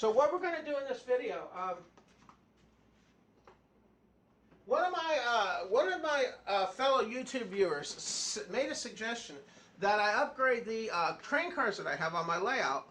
So what we're going to do in this video, one of my fellow YouTube viewers made a suggestion that I upgrade the train cars that I have on my layout.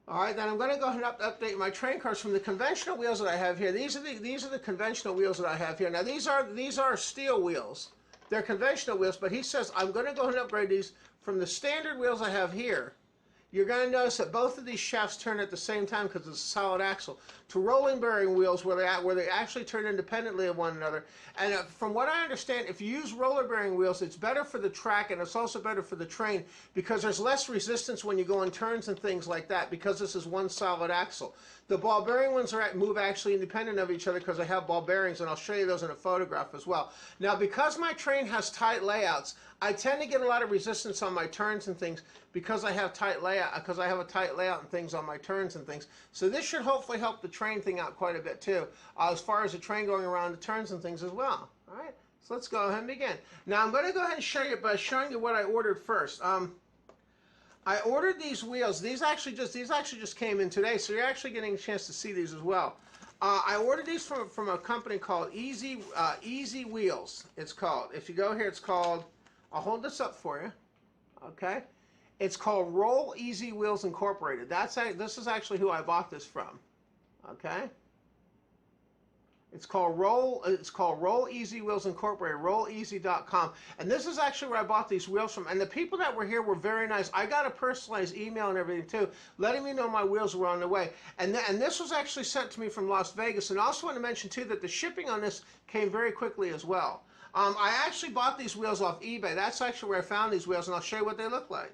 All right, then I'm going to go ahead and update my train cars from the conventional wheels that I have here. These are the conventional wheels that I have here. Now these are steel wheels. They're conventional wheels, but he says I'm going to go ahead and upgrade these from the standard wheels I have here. You're going to notice that both of these shafts turn at the same time because it's a solid axle, to rolling bearing wheels where they actually turn independently of one another. And from what I understand, if you use roller bearing wheels, it's better for the track and it's also better for the train because there's less resistance when you go in turns and things like that because this is one solid axle. The ball bearing ones move actually independent of each other because I have ball bearings, and I'll show you those in a photograph as well. Now, because my train has tight layouts, I tend to get a lot of resistance on my turns and things because I have tight layout, because I have a tight layout and things on my turns and things. So this should hopefully help the train thing out quite a bit too, as far as the train going around the turns and things as well. All right, so let's go ahead and begin. Now I'm going to go ahead and show you by showing you what I ordered first. I ordered these wheels. These actually just came in today, so you're actually getting a chance to see these as well. I ordered these from a company called Easy Wheels. It's called. If you go here, it's called. I'll hold this up for you. Okay, it's called Roll Easy Wheels Incorporated. This is actually who I bought this from. Okay. It's called Roll Easy Wheels Incorporated, rolleasy.com. And this is actually where I bought these wheels from. And the people that were here were very nice. I got a personalized email and everything too, letting me know my wheels were on the way. And this was actually sent to me from Las Vegas. And I also want to mention too that the shipping on this came very quickly as well. I actually bought these wheels off eBay. That's actually where I found these wheels, and I'll show you what they look like.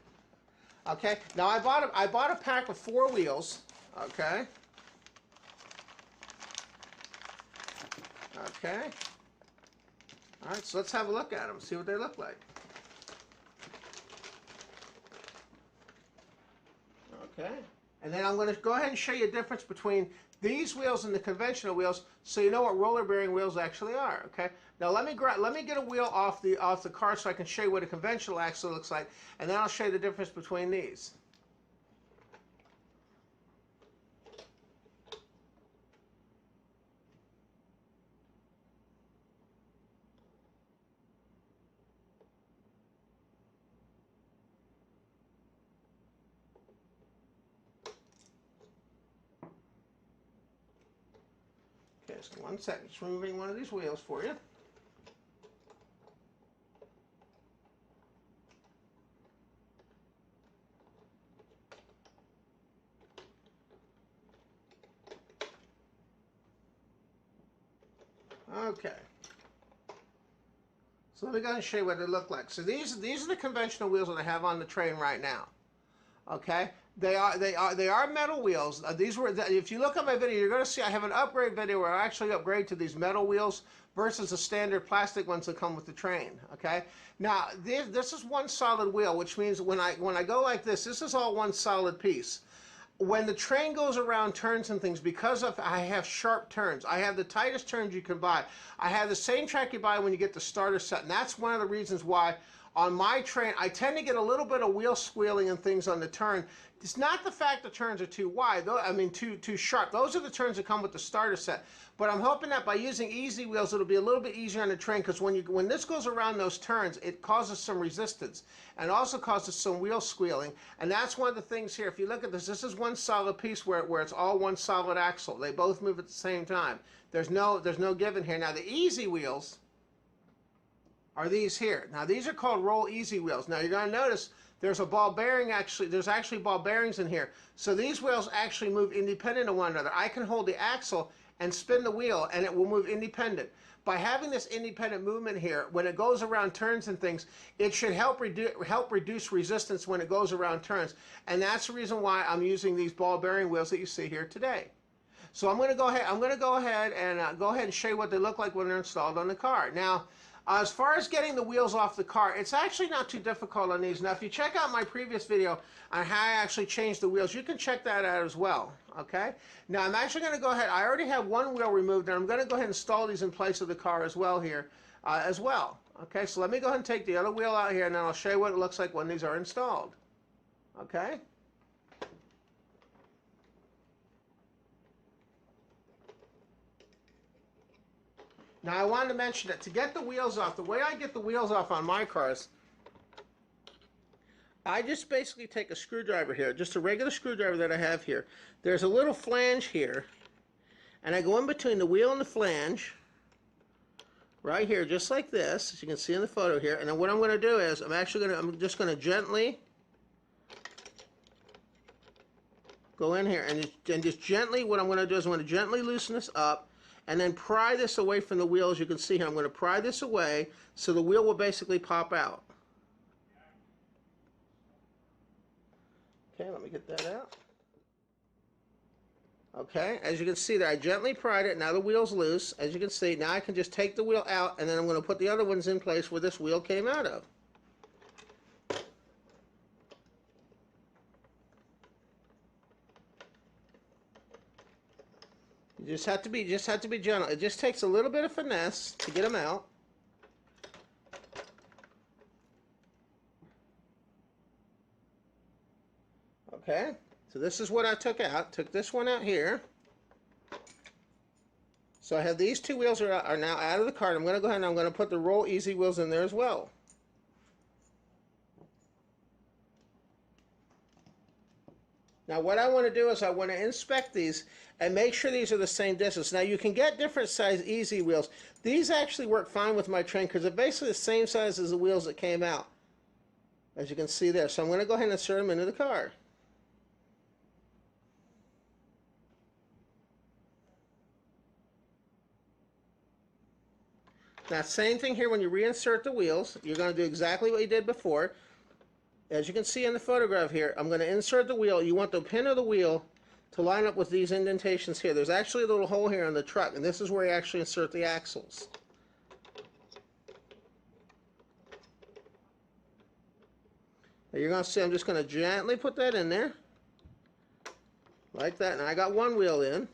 Okay, now I bought a pack of 4 wheels. Okay. Okay. All right, so let's have a look at them, see what they look like. Okay. And then I'm going to go ahead and show you a difference between these wheels and the conventional wheels, so you know what roller bearing wheels actually are. Okay. Now let me get a wheel off the car so I can show you what a conventional axle looks like, and then I'll show you the difference between these. Okay, so 1 second, just removing one of these wheels for you. Okay. So let me go ahead and show you what they look like. So these are the conventional wheels that I have on the train right now. Okay, they are metal wheels. If you look at my video, you're going to see I have an upgrade video where I actually upgrade to these metal wheels versus the standard plastic ones that come with the train. Okay, now this is one solid wheel, which means when I go like this is all one solid piece. When the train goes around turns and things, because I have sharp turns, I have the tightest turns you can buy. I have the same track you buy when you get the starter set, and that's one of the reasons why on my train I tend to get a little bit of wheel squealing and things on the turn. It's not the fact the turns are too wide, though. I mean too sharp. Those are the turns that come with the starter set. But I'm hoping that by using easy wheels, it'll be a little bit easier on the train, because when this goes around those turns, it causes some resistance and also causes some wheel squealing. And that's one of the things here. If you look at this, this is one solid piece where it's all one solid axle. They both move at the same time. There's no giving here. Now the easy wheels are these here. Now these are called Roll Easy wheels. Now you're going to notice there's a ball bearing there's actually ball bearings in here. So these wheels actually move independent of one another. I can hold the axle and spin the wheel and it will move independent. By having this independent movement here, when it goes around turns and things, it should help reduce resistance when it goes around turns. And that's the reason why I'm using these ball bearing wheels that you see here today. So I'm going to go ahead and show you what they look like when they're installed on the car. Now, as far as getting the wheels off the car, it's actually not too difficult on these. Now, if you check out my previous video on how I actually changed the wheels, you can check that out as well. Okay? Now, I'm actually going to go ahead. I already have one wheel removed, and I'm going to go ahead and install these in place of the car as well here, as well. Okay? So let me go ahead and take the other wheel out here, and then I'll show you what it looks like when these are installed. Okay? Now I wanted to mention that to get the wheels off, the way I get the wheels off on my cars, I just basically take a screwdriver here, just a regular screwdriver that I have here. There's a little flange here, and I go in between the wheel and the flange, right here, just like this, as you can see in the photo here. And then what I'm going to do is, I'm just going to gently go in here, and just gently, what I'm going to do is I'm going to gently loosen this up, and then pry this away from the wheel. As you can see here, I'm going to pry this away, so the wheel will basically pop out. Okay, let me get that out. Okay, as you can see there, I gently pried it. Now the wheel's loose. As you can see, now I can just take the wheel out, and then I'm going to put the other ones in place where this wheel came out of. You just have to be gentle. It just takes a little bit of finesse to get them out. Okay, so this is what I took out. Took this one out here. So I have these two wheels are now out of the cart. I'm going to go ahead and I'm going to put the Roll Easy wheels in there as well. Now what I want to do is I want to inspect these and make sure these are the same distance. Now you can get different size Easy wheels. These actually work fine with my train because they're basically the same size as the wheels that came out, as you can see there. So I'm going to go ahead and insert them into the car. Now, same thing here when you reinsert the wheels. You're going to do exactly what you did before. As you can see in the photograph here, I'm going to insert the wheel. You want the pin of the wheel to line up with these indentations here. There's actually a little hole here in the truck, and this is where you actually insert the axles. Now you're going to see I'm just going to gently put that in there, like that. And I got one wheel in.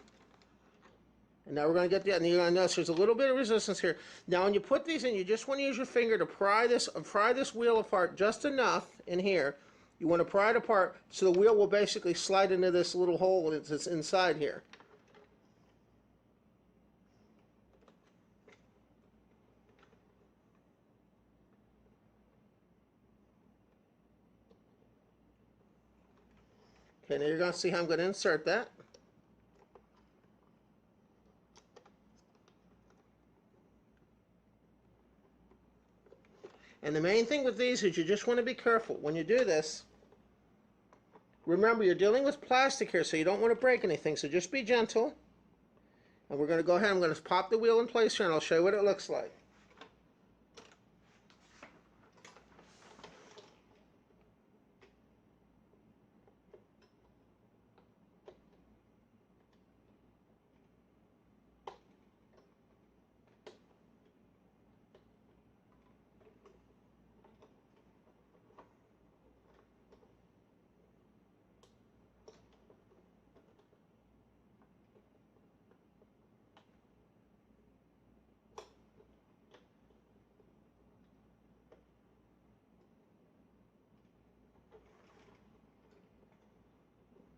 And now we're going to get the, and you're going to notice there's a little bit of resistance here. Now when you put these in, you just want to use your finger to pry this wheel apart just enough in here. You want to pry it apart so the wheel will basically slide into this little hole that's inside here. Okay, now you're going to see how I'm going to insert that. And the main thing with these is you just want to be careful. When you do this, remember you're dealing with plastic here, so you don't want to break anything, so just be gentle. And we're going to go ahead, I'm going to pop the wheel in place here, and I'll show you what it looks like.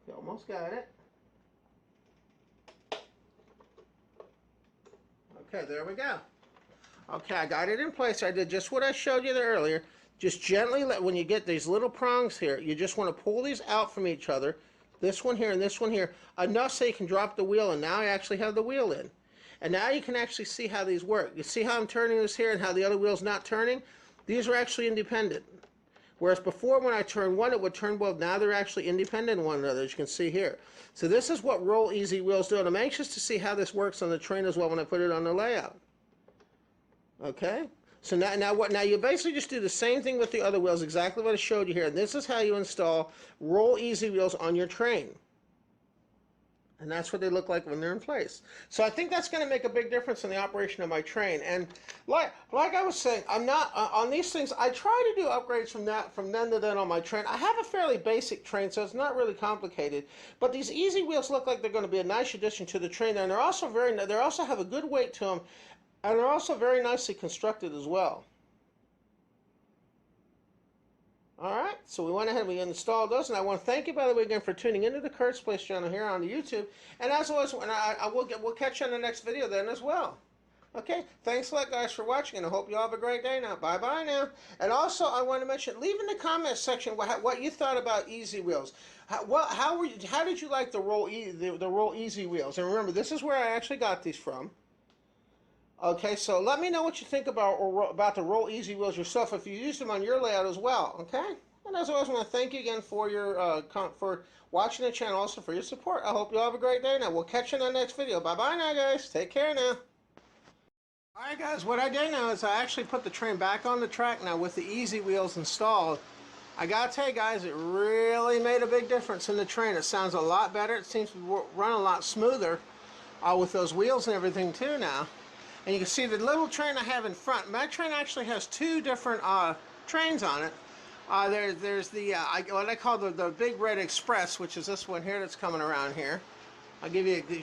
You almost got it. Okay, there we go. Okay, I got it in place. I did just what I showed you there earlier. Just gently when you get these little prongs here, you just want to pull these out from each other. This one here and this one here, enough so you can drop the wheel, and now I actually have the wheel in. And now you can actually see how these work. You see how I'm turning this here and how the other wheel's not turning? These are actually independent. Whereas before when I turn one, it would turn both. Now they're actually independent of one another, as you can see here. So this is what Roll Easy wheels do, and I'm anxious to see how this works on the train as well when I put it on the layout. Okay? So now you basically just do the same thing with the other wheels, exactly what I showed you here. And this is how you install Roll Easy wheels on your train. And that's what they look like when they're in place. So I think that's going to make a big difference in the operation of my train. And like I was saying, I'm not on these things. I try to do upgrades from then to then on my train. I have a fairly basic train, so it's not really complicated. But these Easy wheels look like they're going to be a nice addition to the train, and they also have a good weight to them, and they're also very nicely constructed as well. Alright, so we went ahead and we installed those, and I want to thank you, by the way, again for tuning into the Kurt's Place channel here on the YouTube. And as always, we'll catch you on the next video then as well. Okay, thanks a lot, guys, for watching, and I hope you all have a great day now. Bye-bye now. And also, I want to mention, leave in the comments section what you thought about Easy Wheels. How did you like the Roll Easy Wheels? And remember, this is where I actually got these from. Okay, so let me know what you think about the Roll Easy Wheels yourself if you use them on your layout as well. Okay. And as always, I want to thank you again for your for watching the channel, also for your support. I hope you all have a great day now. We'll catch you in the next video. Bye-bye now, guys. Take care now. Alright guys, what I did now is I actually put the train back on the track now with the Easy Wheels installed. I gotta tell you guys, it really made a big difference in the train. It sounds a lot better. It seems to run a lot smoother with those wheels and everything too now. And you can see the little train I have in front. My train actually has two different trains on it. There's the what I call the Big Red Express, which is this one here that's coming around here. I'll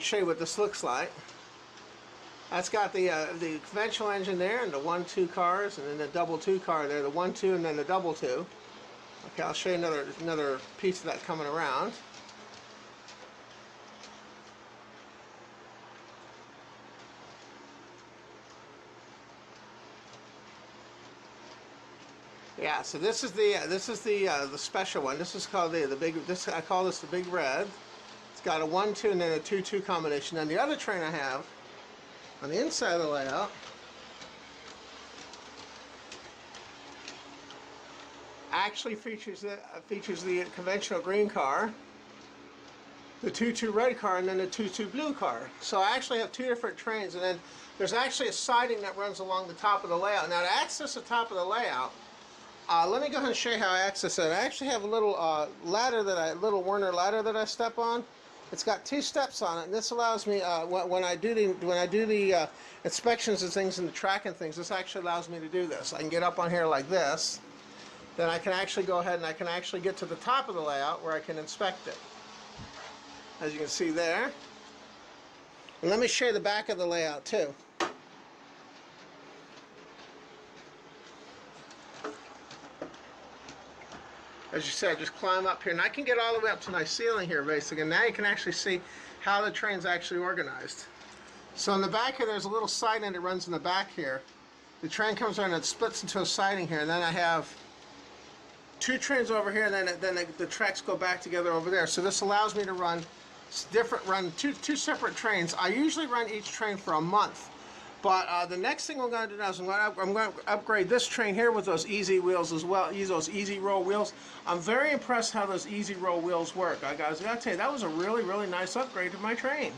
show you what this looks like. That's got the conventional engine there, and the 1-2 cars, and then the double 2 car there, the 1-2 and then the double 2. Okay, I'll show you another piece of that coming around. Yeah, so this is the special one. This is called the big. I call this the Big Red. It's got a 1-2 and then a 2-2 combination. And the other train I have on the inside of the layout actually features the conventional green car, the 2-2 red car, and then the 2-2 blue car. So I actually have two different trains, and then there's actually a siding that runs along the top of the layout. Now to access the top of the layout, let me go ahead and show you how I access it. I actually have a little little Werner ladder that I step on. It's got 2 steps on it, and this allows me when I do the inspections and things and the track and things. This actually allows me to do this. I can get up on here like this. Then I can actually go ahead and I can actually get to the top of the layout where I can inspect it. As you can see there. And let me show you the back of the layout too. As you said, just climb up here, and I can get all the way up to my ceiling here, basically. And now you can actually see how the train's actually organized. So in the back here, there's a little siding that runs in the back here. The train comes around and it splits into a siding here, and then I have 2 trains over here, and then the tracks go back together over there. So this allows me to run two separate trains. I usually run each train for a month. But the next thing we're going to do now is I'm going to upgrade this train here with those Easy Wheels as well. Use those Easy Roll wheels. I'm very impressed how those Easy Roll wheels work. Guys, I got to tell you, that was a really, really nice upgrade to my train.